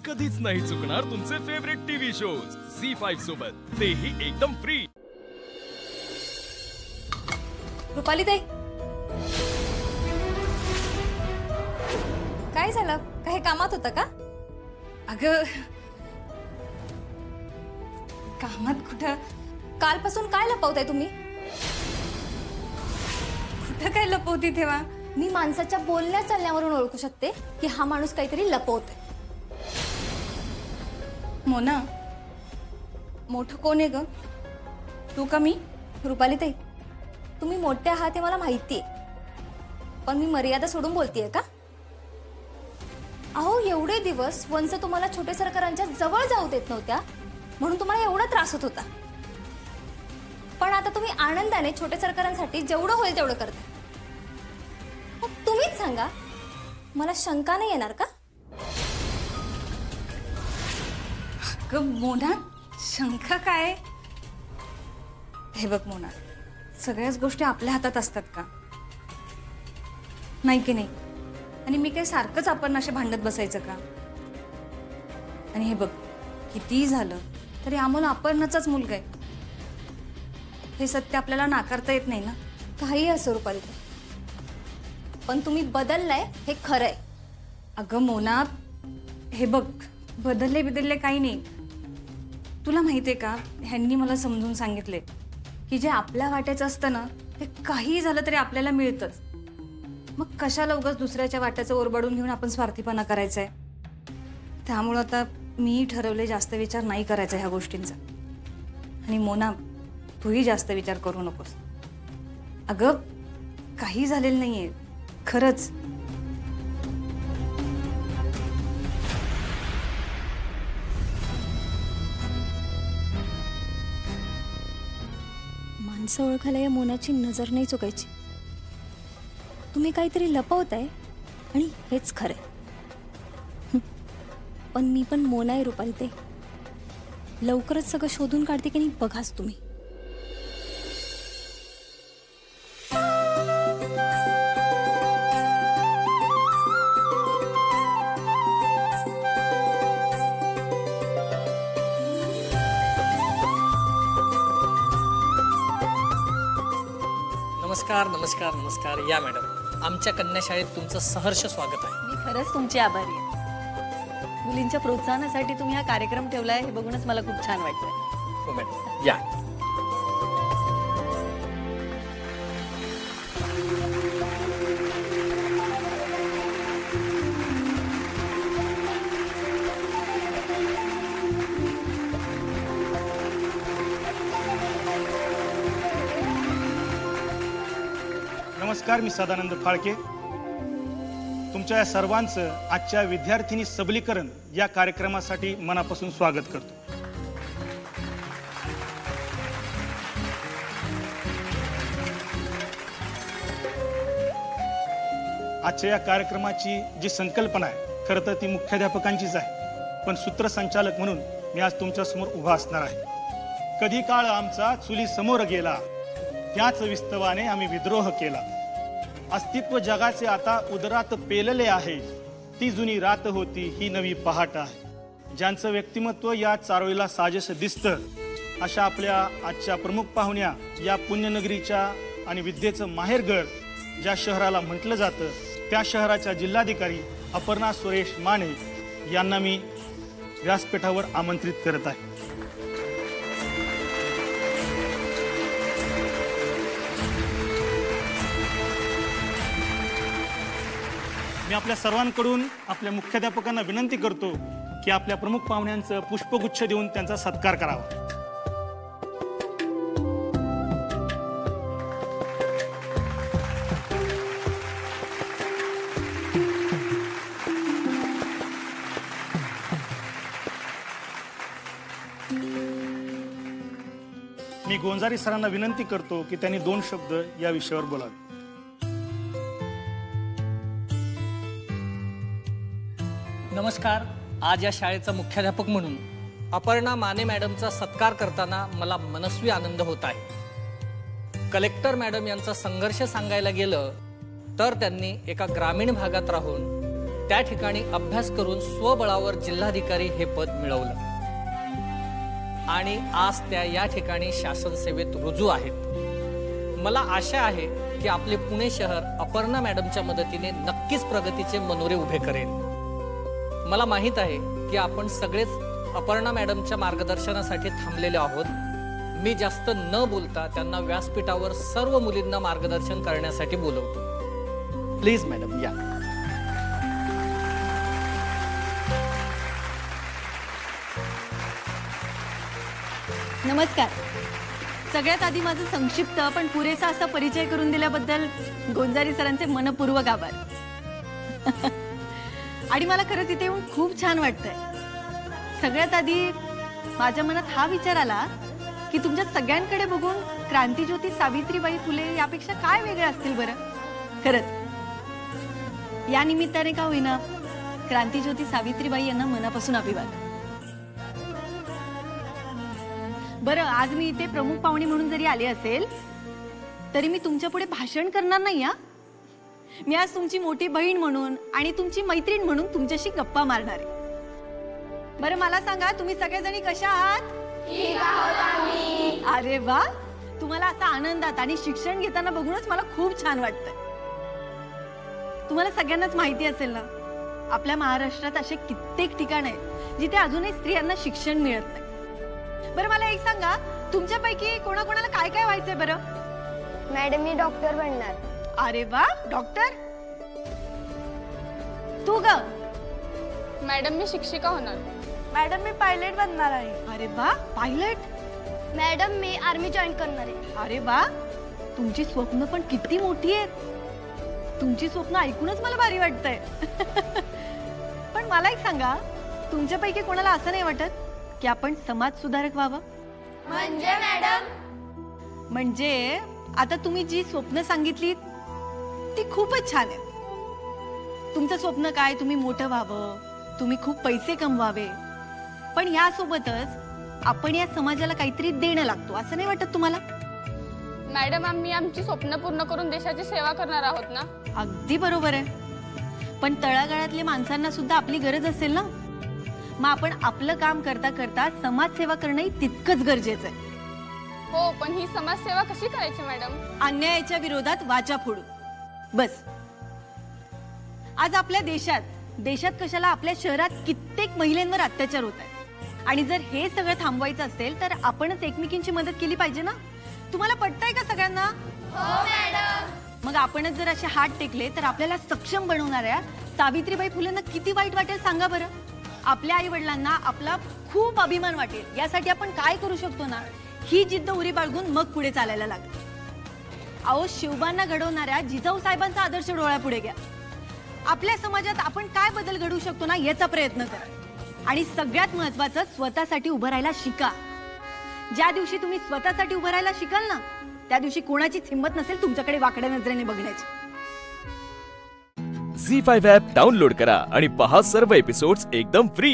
कधीच नाही चुकणार तुमचे फेवरेट टीव्ही शोज झी5 सोबत, तेही एकदम फ्री। रुपाली ताई, काय झालं? काही कामात होतं का? अगं कामात कुठं? कालपासून काय लपवताय तुम्ही? कुठं काय लपवती तेव्हा? मी माणसाच्या बोलण्या चालण्यावरून ओळखू शकते की हा माणूस काहीतरी लपवतोय। मोना, मोठं कोण आहे ग? तू का मी? रुपाली ताई, तुम्ही मोठे आहात हे मला माहितीये, पण मी मर्यादा सोडून बोलतेय का? अहो, एवढे दिवस वंश तुम्हाला छोटे सरकारांच्या जवळ जाऊ देत नव्हत्या म्हणून तुम्हाला एवढा त्रास होत होता, पण आता तुम्ही आनंदाने छोटे सरकारांसाठी जेवढं होईल तेवढं करता। मग तुम्हीच सांगा, मला शंका नाही येणार का? अगं मोना, शंका काय? हे बघ मोना, सगळ्याच गोष्टी आपल्या हातात असतात का? नाही की नाही? आणि मी काय सारखंच आपण असे भांडत बसायचं का? आणि हे बघ, कितीही झालं तरी अमोल अपर्णाचाच मुलगा आहे, हे सत्य आपल्याला नाकारता येत नाही ना। काही असो रुपाली ताई, पण तुम्ही बदललाय हे खरंय। अगं मोना, हे बघ, बदलले काही नाही। तुला माहितीये का, ह्यांनी मला समजून सांगितले की जे आपल्या वाट्याचं असतं ना, ते काही झालं तरी आपल्याला मिळतंच। मग कशाला उगाच दुसऱ्याच्या वाट्याचं ओरबाडून घेऊन आपण स्वार्थीपणा करायचा आहे? त्यामुळं आता मी ठरवले जास्त विचार नाही करायचा ह्या गोष्टींचा। आणि मोना, तूही जास्त विचार करू नकोस। अगं काही झालेलं नाहीये, खरंच। माणसं ओळखायला या मोनाची नजर नाही चुकायची। तुम्ही काहीतरी लपवताय आणि हेच खरंय। पण मी पण मोना आहे रुपाली ताई, लवकरच सगळं शोधून काढते की नाही बघाच तुम्ही। नमस्कार नमस्कार नमस्कार। या मॅडम, आमच्या कन्या शाळेत तुमचं सहर्ष स्वागत आहे। मी खरंच तुमची आभारी आहे। मुलींच्या प्रोत्साहनासाठी तुम्ही हा कार्यक्रम ठेवलाय हे बघूनच मला खूप छान वाटतंय। हो मॅडम, या। नमस्कार, मी सदानंद फाळके। तुमच्या या सर्वांचं आजच्या विद्यार्थिनी सबलीकरण या कार्यक्रमासाठी मनापासून स्वागत करतो। आजच्या या कार्यक्रमाची जी संकल्पना आहे, खरं तर ती मुख्याध्यापकांचीच आहे, पण सूत्रसंचालक म्हणून मी आज तुमच्या समोर उभा असणार आहे। कधी काळ आमचा चुली समोर गेला, त्याच विस्तवाने आम्ही विद्रोह केला। अस्तित्व जगाचे आता उदरात पेलले आहे, ती जुनी रात होती ही नवी पहाट आहे। ज्यांचं व्यक्तिमत्व या चारोळीला साजेस दिसतं, अशा आपल्या आजच्या प्रमुख पाहुण्या या पुण्यनगरीच्या आणि विद्येचं माहेरघर ज्या शहराला म्हटलं जातं, त्या शहराच्या जिल्हाधिकारी अपर्णा सुरेश माने यांना मी व्यासपीठावर आमंत्रित करत आहे। मी आपल्या सर्वांकडून आपल्या मुख्याध्यापकांना विनंती करतो की आपल्या प्रमुख पाहुण्यांचं पुष्पगुच्छ देऊन त्यांचा सत्कार करावा। मी गोंजारी सरांना विनंती करतो की त्यांनी 2 शब्द या विषयावर बोलावे। नमस्कार। आज या शाळेचा मुख्याध्यापक म्हणून अपर्णा माने मॅडमचा सत्कार करताना मला मनस्वी आनंद होत आहे। कलेक्टर मॅडम यांचा संघर्ष सांगायला गेलं तर त्यांनी एका ग्रामीण भागात राहून त्या ठिकाणी अभ्यास करून स्वबळावर जिल्हाधिकारी हे पद मिळवलं आणि आज त्या या ठिकाणी शासन सेवेत रुजू आहेत। मला आशा आहे की आपले पुणे शहर अपर्णा मॅडमच्या मदतीने नक्कीच प्रगतीचे मनोरे उभे करेल। मला माहित आहे की आपण सगळेच अपर्णा मॅडमच्या मार्गदर्शनासाठी थांबलेले आहोत। मी जास्त न बोलता त्यांना व्यासपीठावर सर्व मुलींना मार्गदर्शन करण्यासाठी बोलवतो। प्लीज मॅडम या। नमस्कार। सगळ्यात आधी माझं संक्षिप्त पण पुरेसा असा परिचय करून दिल्याबद्दल गोंजारी सरांचे मनपूर्वक आभार। आणि मला खरंच इथे येऊन खूप छान वाटतंय। सगळ्यात आधी माझ्या मनात हा विचार आला की तुमच्या सगळ्यांकडे बघून क्रांतिज्योती सावित्रीबाई फुले यापेक्षा काय वेगळे असतील बरं। खरंच या निमित्ताने का होईना क्रांतिज्योती सावित्रीबाई यांना मनापासून अभिवादन। बरं, आज मी इथे प्रमुख पाहुणी म्हणून जरी आले असेल तरी मी तुमच्या पुढे भाषण करणार नाही। मी आज तुमची मोठी बहीण म्हणून आणि तुमची मैत्रीण म्हणून तुमच्याशी गप्पा मारणार आहे। बरं, मला सांगा तुम्ही सगळेजणी कशा आहात? ठीक आहोत आम्ही। अरे वा, तुम्हाला असा आनंदात आणि शिक्षण घेताना बघूनच मला खूप छान वाटतंय। तुम्हाला सगळ्यांनाच माहिती असेल ना, आपल्या महाराष्ट्रात असे कित्येक ठिकाण आहेत जिथे अजूनही स्त्रियांना शिक्षण मिळत नाही। बरं, मला एक सांगा, तुमच्यापैकी कोणाकोणाला काय काय व्हायचंय बरं? मॅडम मी डॉक्टर बनणार। अरे वा, डॉक्टर। तू ग? मॅडम मी शिक्षिका होणार। मॅडम मी पायलट बनणार आहे। अरे वा, पायलट। मॅडम मी आर्मी जॉईन करणार आहे। अरे वा, तुमची स्वप्न पण किती मोठी आहेत। तुमची स्वप्न ऐकूनच मला भारी वाटतंय। पण मला एक सांगा, तुमच्यापैकी कोणाला असं नाही वाटत की आपण समाज सुधारक व्हावं? म्हणजे मॅडम? म्हणजे आता तुम्ही जी स्वप्न सांगितली ती खूपच छान आहे। तुमचं स्वप्न काय, तुम्ही मोठं व्हावं, तुम्ही खूप पैसे कमवावे, पण यासोबतच आपण या समाजाला काहीतरी देणं लागतो, असं नाही वाटत तुम्हाला? मॅडम आम्ही आमची स्वप्न पूर्ण करून देशाची सेवा करणार आहोत ना? अगदी बरोबर आहे, पण तळागाळातल्या माणसांना सुद्धा आपली गरज असेल ना। मग आपण आपलं काम करता करता समाजसेवा करणंही तितकंच गरजेचं आहे। हो, पण ही समाजसेवा कशी करायची मॅडम? अन्यायाच्या विरोधात वाचा फोडू, बस। आज आपल्या देशात कशाला आपल्या शहरात कित्येक महिलांवर अत्याचार होत आहे, आणि जर हे सगळं थांबवायचं असेल तर आपणच एकमेकींची मदत केली पाहिजे ना। तुम्हाला पटतंय का सगळ्यांना? हो मॅडम। मग आपणच जर असे हात टेकले तर आपल्याला सक्षम बनवणाऱ्या सावित्रीबाई फुलेंना किती वाईट वाटेल सांगा बरं। आपल्या आई वडिलांना आपला खूप अभिमान वाटेल। यासाठी आपण काय करू शकतो ना, ही जिद्द उरी बाळगून मग पुढे चालायला लागेल। अहो, शिवबांना घडवणाऱ्या जिजाऊ साहेबांचा आदर्श डोळ्यापुढे घ्या। आपल्या समाजात आपण काय बदल घडवू शकतो ना याचा प्रयत्न करा, आणि सगळ्यात महत्त्वाचं स्वतःसाठी उभं राहायला शिका। ज्या दिवशी तुम्ही स्वतःसाठी उभं राहायला शिकाल ना, त्या दिवशी कोणाचीच हिंमत नसेल तुमच्याकडे वाकड्या नजरेने बघण्याची। झी5 ॲप डाउनलोड करा आणि पहा सर्व एपिसोड्स एकदम फ्री।